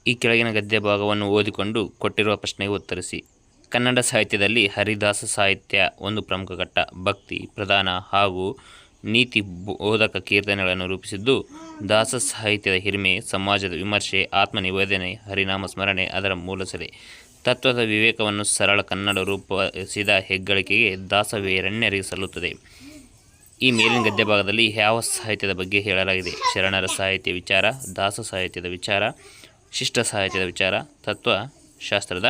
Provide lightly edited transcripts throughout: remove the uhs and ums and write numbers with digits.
ಈ ಕೆಳಗಿನ ಗದ್ಯ ಭಾಗವನ್ನು ಓದಿಕೊಂಡು ಕೊಟ್ಟಿರುವ ಪ್ರಶ್ನೆಗೆ ಉತ್ತರಿಸಿ. ಕನ್ನಡ ಸಾಹಿತ್ಯದಲ್ಲಿ ಹರಿದಾಸ ಸಾಹಿತ್ಯ ಒಂದು ಪ್ರಮುಖ ಘಟ್ಟ. ಭಕ್ತಿ ಪ್ರಧಾನ ಹಾಗೂ ನೀತಿ ಬೋಧಕ ಕೀರ್ತನೆಗಳನ್ನು ರೂಪಿಸಿದ್ದು. ದಾಸ ಸಾಹಿತ್ಯದ ಹಿರಿಮೆ ಸಮಾಜದ ವಿಮರ್ಶೆ, ಆತ್ಮನಿವೇದನೆ, ಹರಿನಾಮ ಸ್ಮರಣೆ ಅದರ ಮೂಲಸೆಲೆ. ತತ್ವದ ವಿವೇಕವನ್ನು ಸರಳ ಕನ್ನಡ ರೂಪಿಸಿದ ಹೆಗ್ಗಳಿಕೆಗೆ ದಾಸವೀರಣ್ಯರಿಗೆ ಸಲ್ಲುತ್ತದೆ. ಈ ಮೇಲಿನ ಗದ್ಯ ಭಾಗದಲ್ಲಿ ಯಾವ ಸಾಹಿತ್ಯದ ಬಗ್ಗೆ ಹೇಳಲಾಗಿದೆ? ಶರಣರ ಸಾಹಿತ್ಯ ವಿಚಾರ, ದಾಸ ಸಾಹಿತ್ಯದ ವಿಚಾರ, ಶಿಷ್ಟ ಸಾಹಿತ್ಯದ ವಿಚಾರ, ತತ್ವಶಾಸ್ತ್ರದ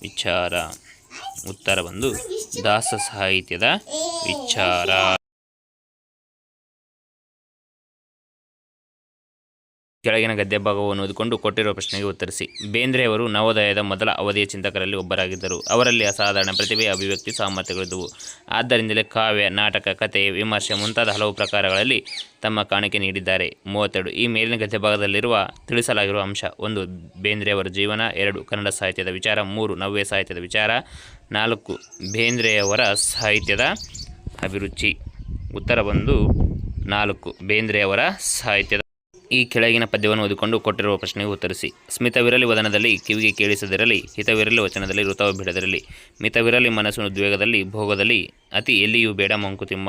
ವಿಚಾರ. ಉತ್ತರ ಬಂದು ದಾಸ ಸಾಹಿತ್ಯದ ವಿಚಾರ. ಕೆಳಗಿನ ಗದ್ಯ ಭಾಗವನ್ನು ಓದಿಕೊಂಡು ಕೊಟ್ಟಿರುವ ಪ್ರಶ್ನೆಗೆ ಉತ್ತರಿಸಿ. ಬೇಂದ್ರೆಯವರು ನವೋದಯದ ಮೊದಲ ಅವಧಿಯ ಚಿಂತಕರಲ್ಲಿ ಒಬ್ಬರಾಗಿದ್ದರು. ಅವರಲ್ಲಿ ಅಸಾಧಾರಣ ಪ್ರತಿಭೆ, ಅಭಿವ್ಯಕ್ತಿ ಸಾಮರ್ಥ್ಯಗಳಿದ್ದವು. ಆದ್ದರಿಂದಲೇ ಕಾವ್ಯ, ನಾಟಕ, ಕಥೆ, ವಿಮರ್ಶೆ ಮುಂತಾದ ಹಲವು ಪ್ರಕಾರಗಳಲ್ಲಿ ತಮ್ಮ ಕಾಣಿಕೆ ನೀಡಿದ್ದಾರೆ. 32. ಈ ಮೇಲಿನ ಗದ್ಯ ಭಾಗದಲ್ಲಿರುವ ತಿಳಿಸಲಾಗಿರುವ ಅಂಶ: 1. ಬೇಂದ್ರೆಯವರ ಜೀವನ. 2. ಕನ್ನಡ ಸಾಹಿತ್ಯದ ವಿಚಾರ. 3. ನವ್ಯ ಸಾಹಿತ್ಯದ ವಿಚಾರ. 4. ಬೇಂದ್ರೆಯವರ ಸಾಹಿತ್ಯದ ಅಭಿರುಚಿ. ಉತ್ತರ ಬಂದು 4. ಬೇಂದ್ರೆಯವರ ಸಾಹಿತ್ಯದ. ಈ ಕೆಳಗಿನ ಪದ್ಯವನ್ನು ಓದಿಕೊಂಡು ಕೊಟ್ಟಿರುವ ಪ್ರಶ್ನೆಗೆ ಉತ್ತರಿಸಿ. ಸ್ಮಿತವಿರಲಿ ವದನದಲ್ಲಿ, ಕಿವಿಗೆ ಕೇಳಿಸದಿರಲಿ, ಹಿತವಿರಲಿ ವಚನದಲ್ಲಿ, ಋತವ ಬಿಡದಿರಲಿ, ಮಿತವಿರಲಿ ಮನಸ್ಸಿನ ಉದ್ವೇಗದಲ್ಲಿ, ಭೋಗದಲ್ಲಿ, ಅತಿ ಎಲ್ಲಿಯೂ ಬೇಡ ಮಂಕುತಿಮ್ಮ.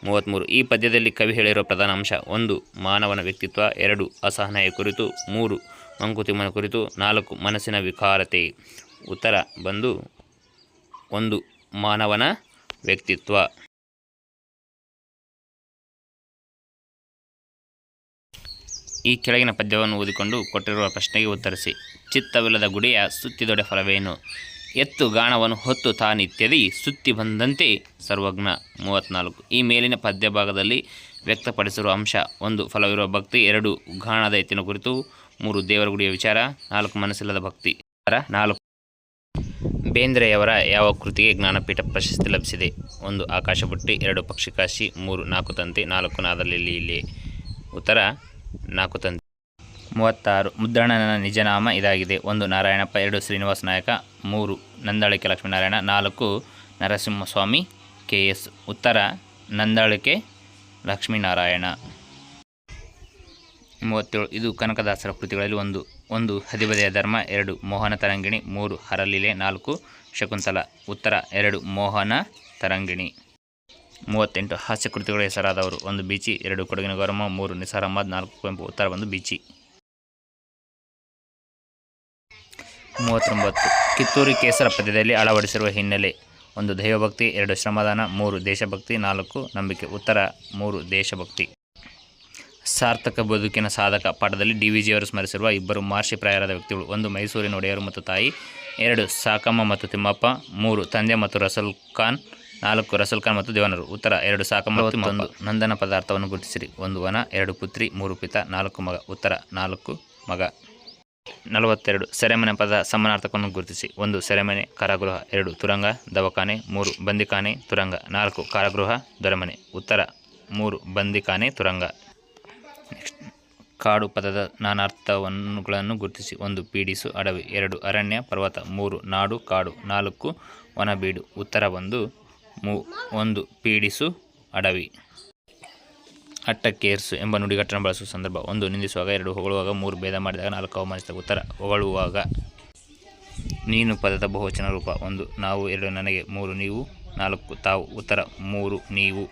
33. ಈ ಪದ್ಯದಲ್ಲಿ ಕವಿ ಹೇಳಿರುವ ಪ್ರಧಾನ ಅಂಶ: 1. ಮಾನವನ ವ್ಯಕ್ತಿತ್ವ. 2. ಅಸಹನೆಯ ಕುರಿತು. 3. ಮಂಕುತಿಮ್ಮನ ಕುರಿತು. 4. ಮನಸ್ಸಿನ ವಿಕಾರತೆ. ಉತ್ತರ ಬಂದು 1. ಮಾನವನ ವ್ಯಕ್ತಿತ್ವ. ಈ ಕೆಳಗಿನ ಪದ್ಯವನ್ನು ಓದಿಕೊಂಡು ಕೊಟ್ಟಿರುವ ಪ್ರಶ್ನೆಗೆ ಉತ್ತರಿಸಿ. ಚಿತ್ತವಿಲ್ಲದ ಗುಡಿಯ ಸುತ್ತಿದೊಡೆ ಫಲವೇನು? ಎತ್ತು ಗಾಣವನ್ನು ಹೊತ್ತು ತಾನಿತ್ಯದಿ ಸುತ್ತಿ ಬಂದಂತೆ ಸರ್ವಜ್ಞ. 34. ಈ ಮೇಲಿನ ಪದ್ಯ ಭಾಗದಲ್ಲಿ ವ್ಯಕ್ತಪಡಿಸಿರುವ ಅಂಶ: 1. ಫಲವಿರುವ ಭಕ್ತಿ. 2. ಗಾಣದ ಎತ್ತಿನ ಕುರಿತು. 3. ದೇವರ ಗುಡಿಯ ವಿಚಾರ. 4. ಮನಸ್ಸಿಲ್ಲದ ಭಕ್ತಿ. 4. ಬೇಂದ್ರೆಯವರ ಯಾವ ಕೃತಿಗೆ ಜ್ಞಾನಪೀಠ ಪ್ರಶಸ್ತಿ ಲಭಿಸಿದೆ? 1. ಆಕಾಶಬುಟ್ಟಿ. 2. ಪಕ್ಷಿಕಾಶಿ. 3. ನಾಕುತಂತಿ. 4. ನಾದಲಿಲ್ಲಿ. ಉತ್ತರ 4 ತಂತಿ. 36. ಮುದ್ರಣನ ನಿಜನಾಮ ಇದಾಗಿದೆ. 1. ನಾರಾಯಣಪ್ಪ. 2. ಶ್ರೀನಿವಾಸ ನಾಯಕ. 3. ನಂದಾಳಿಕೆ ಲಕ್ಷ್ಮೀನಾರಾಯಣ. 4. ನರಸಿಂಹಸ್ವಾಮಿ KS. ಉತ್ತರ ನಂದಾಳಿಕೆ ಲಕ್ಷ್ಮೀನಾರಾಯಣ. 37. ಇದು ಕನಕದಾಸರ ಕೃತಿಗಳಲ್ಲಿ 1. ಹದಿಬದೆಯ ಧರ್ಮ. 2. ಮೋಹನ ತರಂಗಿಣಿ. 3. ಹರಲೀಲೆ. 4. ಶಕುಂತಲ. ಉತ್ತರ 2. ಮೋಹನ ತರಂಗಿಣಿ. 38. ಹಾಸ್ಯಕೃತಿಗಳ ಹೆಸರಾದವರು. 1. ಬೀಚಿ. 2. ಕೊಡಗಿನ ಗೌರಮ್ಮ. 3. ನಿಸಾರ್ ಅಹಮದ್. 4. ಕುವೆಂಪು. ಉತ್ತರ ಬಂದು ಬೀಚಿ. 39. ಕಿತ್ತೂರು ಕೇಸರ ಪದ್ಯದಲ್ಲಿ ಅಳವಡಿಸಿರುವ ಹಿನ್ನೆಲೆ: 1. ದೈವಭಕ್ತಿ. 2. ಶ್ರಮದಾನ. 3. ದೇಶಭಕ್ತಿ. 4. ನಂಬಿಕೆ. ಉತ್ತರ 3. ದೇಶಭಕ್ತಿ. ಸಾರ್ಥಕ ಬದುಕಿನ ಸಾಧಕ ಪಾಠದಲ್ಲಿ DVಜಿಯವರು ಸ್ಮರಿಸಿರುವ ಇಬ್ಬರು ಮಾರ್ಷಿಪ್ರಾಯರಾದ ವ್ಯಕ್ತಿಗಳು: 1. ಮೈಸೂರಿನ ಒಡೆಯರು ಮತ್ತು ತಾಯಿ. 2. ಸಾಕಮ್ಮ ಮತ್ತು ತಿಮ್ಮಪ್ಪ. 3. ತಂದೆ ಮತ್ತು ರಸೂಲ್ ಖಾನ್. 4. ರಸೂಲ್ ಖಾನ್ ಮತ್ತು ದೇವನರು. ಉತ್ತರ 2. ಸಾಕಮ್ಮ ಮತ್ತು ತಿಮ್ಮಪ್ಪ. 1. ನಂದನ ಪದಾರ್ಥವನ್ನು ಗುರುತಿಸಿರಿ. 1. ವನ. 2. ಪುತ್ರಿ. 3. ಪಿತ. 4. ಮಗ. ಉತ್ತರ 4. ಮಗ. 42. ಸೆರೆಮನೆ ಪದ ಸಮಾನಾರ್ಥಕವನ್ನು ಗುರುತಿಸಿ. 1. ಸೆರೆಮನೆ ಕಾರಾಗೃಹ. 2. ತುರಂಗ ದವಾಖಾನೆ. 3. ಬಂದಿಖಾನೆ ತುರಂಗ. 4. ಕಾರಾಗೃಹ ದೊರೆಮನೆ. ಉತ್ತರ 3. ಬಂದಿಖಾನೆ ತುರಂಗ. ಕಾಡು ಪದದ ನಾನಾರ್ಥಗಳನ್ನು ಗುರುತಿಸಿ. 1. ಪೀಡಿಸು ಅಡವಿ. 2. ಅರಣ್ಯ ಪರ್ವತ. 3. ನಾಡು ಕಾಡು. 4. ವನಬೀಡು. ಉತ್ತರ ಬಂದು 1. ಪೀಡಿಸು ಅಡವಿ. ಅಟ್ಟಕ್ಕೇರ್ಸು ಎಂಬ ನುಡಿಗಟ್ಟನ್ನು ಬಳಸುವ ಸಂದರ್ಭ: 1. ನಿಂದಿಸುವಾಗ. 2. ಹೊಗಳುವಾಗ. 3. ಭೇದ ಮಾಡಿದಾಗ. 4. ಅವಮಾನಿಸಿದಾಗ. ಉತ್ತರ ಹೊಗಳುವಾಗ. ನೀನು ಪದದ ಬಹುವಚನ ರೂಪ: 1. ನಾವು. 2. ನನಗೆ. 3. ನೀವು. 4. ತಾವು. ಉತ್ತರ 3. ನೀವು.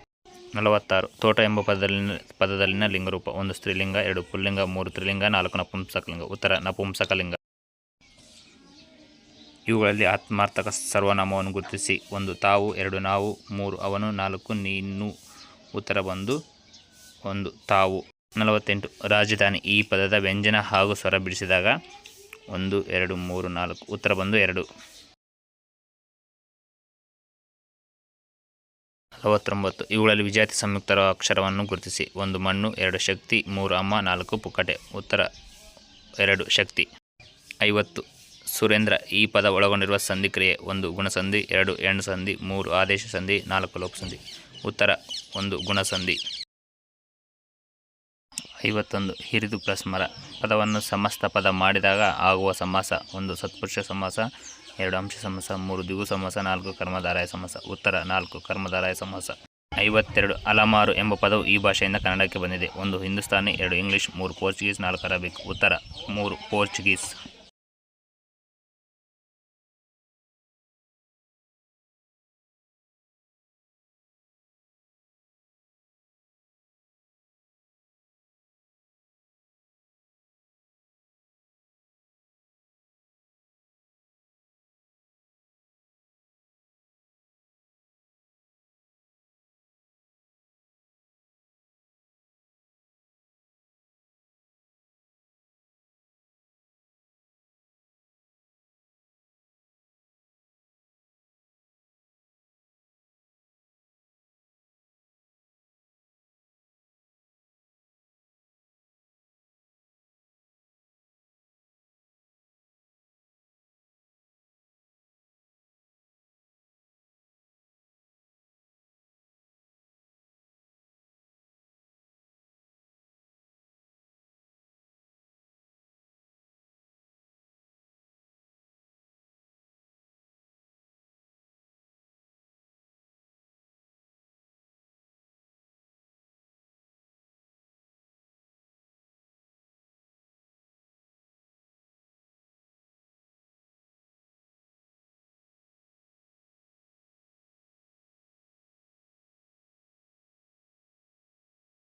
46. ತೋಟ ಎಂಬ ಪದದಲ್ಲಿನ ಲಿಂಗರೂಪ: 1. ಸ್ತ್ರೀಲಿಂಗ. 2. ಪುಲ್ಲಿಂಗ. 3. ತ್ರಿಲಿಂಗ. 4. ನಪುಂಸಕಲಿಂಗ. ಉತ್ತರ ನಪುಂಸಕಲಿಂಗ. ಇವುಗಳಲ್ಲಿ ಆತ್ಮಾರ್ಥಕ ಸರ್ವನಾಮವನ್ನು ಗುರುತಿಸಿ. 1. ತಾವು. 2. ನಾವು. 3. ಅವನು. 4. ನೀನು. ಉತ್ತರ ಬಂದು 1. ತಾವು. 48. ರಾಜಧಾನಿ ಈ ಪದದ ವ್ಯಂಜನ ಹಾಗೂ ಸ್ವರ ಬಿಡಿಸಿದಾಗ 1, 2, 3, 4. ಉತ್ತರ ಬಂದು 2. 49. ಇವುಗಳಲ್ಲಿ ವಿಜಾತಿ ಸಂಯುಕ್ತರ ಅಕ್ಷರವನ್ನು ಗುರುತಿಸಿ. 1. ಮಣ್ಣು. 2. ಶಕ್ತಿ. 3. ಅಮ್ಮ. 4. ಪುಕ್ಕಟೆ. ಉತ್ತರ 2. ಶಕ್ತಿ. 50. ಸುರೇಂದ್ರ ಈ ಪದ ಒಳಗೊಂಡಿರುವ ಸಂಧಿ ಕ್ರಿಯೆ: 1. ಗುಣಸಂಧಿ. 2. ಹೆಣ್ಣು ಸಂಧಿ. 3. ಆದೇಶ ಸಂಧಿ. 4. ಲೋಪಸಂಧಿ. ಉತ್ತರ 1. ಗುಣಸಂಧಿ. 51. ಹಿರಿದು ಪ್ಲಸ್ಮರ ಪದವನ್ನು ಸಮಸ್ತ ಪದ ಮಾಡಿದಾಗ ಆಗುವ ಸಮಾಸ: 1. ಸತ್ಪುರುಷ ಸಮಾಸ. 2. ಅಂಶ ಸಮಾಸ. 3. ದ್ವಿಗು ಸಮಾಸ. 4. ಕರ್ಮಧಾರಯ ಸಮಾಸ. ಉತ್ತರ 4. ಕರ್ಮಧಾರಯ ಸಮಾಸ. 52. ಅಲಮಾರು ಎಂಬ ಪದವು ಈ ಭಾಷೆಯಿಂದ ಕನ್ನಡಕ್ಕೆ ಬಂದಿದೆ. 1 ಹಿಂದೂಸ್ತಾನಿ, 2 ಇಂಗ್ಲಿಷ್, 3 ಪೋರ್ಚುಗೀಸ್, 4 ಅರಬಿಕ್. ಉತ್ತರ 3 ಪೋರ್ಚುಗೀಸ್.